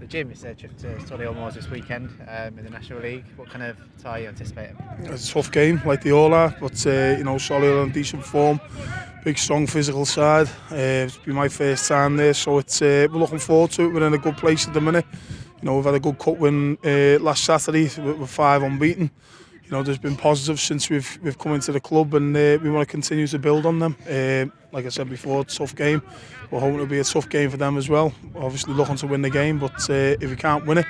the gym. It's a trip to Solihull Moors this weekend in the National League. What kind of tie are you anticipating? It's a tough game, like they all are, but Solihull in decent form, big, strong, physical side. It's been my first time there, so we're looking forward to it. We're in a good place at the minute. We've had a good cup win last Saturday. We're 5 unbeaten. There's been positives since we've come into the club, and we want to continue to build on them. Like I said before, it's a tough game. We're hoping it'll be a tough game for them as well. Obviously looking to win the game, but if we can't win it,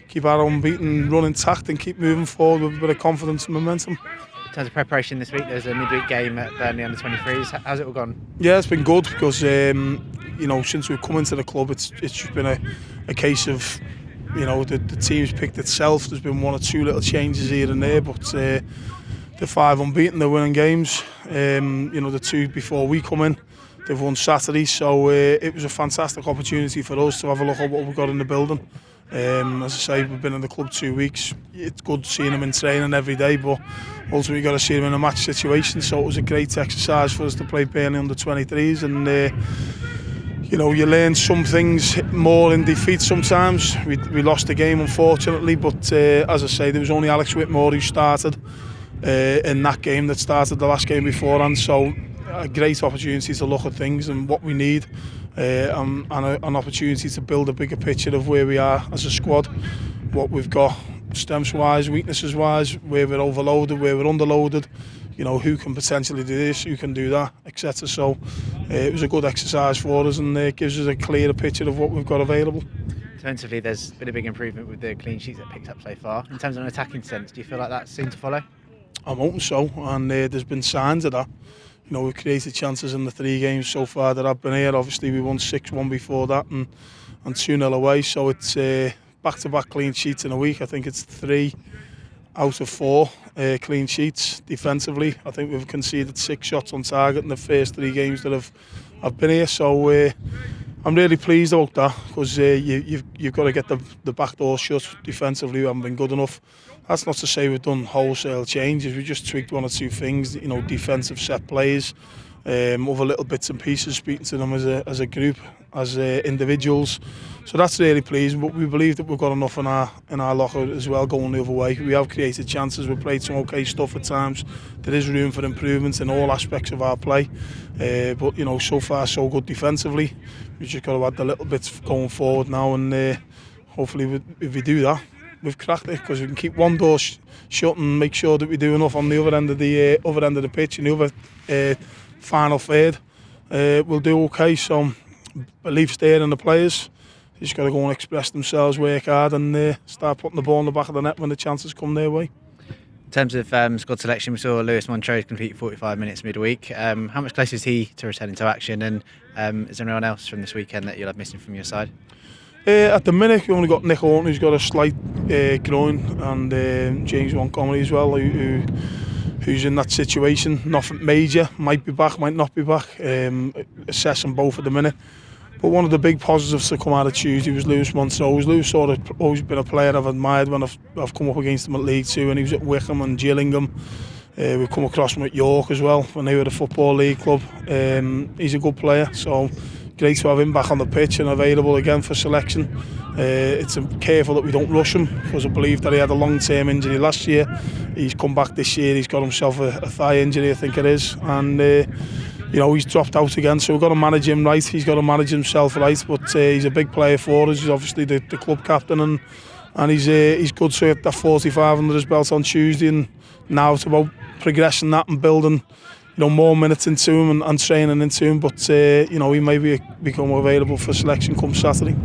keep our unbeaten run intact and keep moving forward with a bit of confidence and momentum. In terms of preparation this week, there's a midweek game at Bentley under 23s. How's it all gone? Yeah, it's been good because since we've come into the club, it's just been a case of the team's picked itself. There's been 1 or 2 little changes here and there, but they're 5 unbeaten. They're winning games. The 2 before we come in, they've won Saturday, so it was a fantastic opportunity for us to have a look at what we've got in the building. As I say, we've been in the club 2 weeks. It's good seeing them in training every day, but ultimately you've got to see them in a match situation. So it was a great exercise for us to play Bentley under 23s, and you learn some things more in defeat sometimes. We lost the game, unfortunately, but as I say, there was only Alex Whitmore who started in that game that started the last game beforehand. So a great opportunity to look at things and what we need, and an opportunity to build a bigger picture of where we are as a squad, what we've got strengths-wise, weaknesses-wise, where we're overloaded, where we're underloaded. Who can potentially do this, who can do that, etc. So it was a good exercise for us, and it gives us a clearer picture of what we've got available. Defensively, there's been a big improvement with the clean sheets that picked up so far. In terms of an attacking sense, do you feel like that's soon to follow? I'm hoping so, and there's been signs of that. We've created chances in the 3 games so far that I've been here. Obviously, we won 6-1 before that and 2-0 away. So it's back-to-back clean sheets in a week. I think it's 3 out of 4 clean sheets defensively. I think we've conceded 6 shots on target in the first 3 games that I've been here. So I'm really pleased about that, because you've got to get the back door shut defensively. We haven't been good enough. That's not to say we've done wholesale changes. We just tweaked 1 or 2 things. Defensive set plays, other little bits and pieces, speaking to them as a group, as individuals. So that's really pleasing. But we believe that we've got enough in our locker as well going the other way. We have created chances. We've played some okay stuff at times. There is room for improvement in all aspects of our play. But so far so good defensively. We've just got to add the little bits going forward now, and hopefully if we do that, we've cracked it, because we can keep 1 door shut and make sure that we do enough on the other end of the pitch, and the other final third. We'll do okay. So belief's there in the players. They just got to go and express themselves, work hard, and start putting the ball in the back of the net when the chances come their way. In terms of squad selection, we saw Lewis Montrose complete 45 minutes midweek. How much closer is he to returning to action, and is there anyone else from this weekend that you'll have missing from your side? At the minute, we've only got Nick Horton, who's got a slight groin, and James Montgomery as well, who's in that situation. Nothing major, might be back, might not be back. Assessing both at the minute. But one of the big positives to come out of Tuesday was Lewis Montrose. Lewis sort of always been a player I've admired when I've come up against him at League 2, and he was at Wickham and Gillingham. We've come across him at York as well when they were the Football League club. He's a good player, so great to have him back on the pitch and available again for selection. It's careful that we don't rush him, because I believe that he had a long-term injury last year. He's come back this year. He's got himself a thigh injury, I think it is, and he's dropped out again. So we've got to manage him right. He's got to manage himself right. But he's a big player for us. He's obviously the club captain, and he's good to get that 45 under his belt on Tuesday. And now it's about progressing that and building more minutes into him and training into him. But he may become available for selection come Saturday.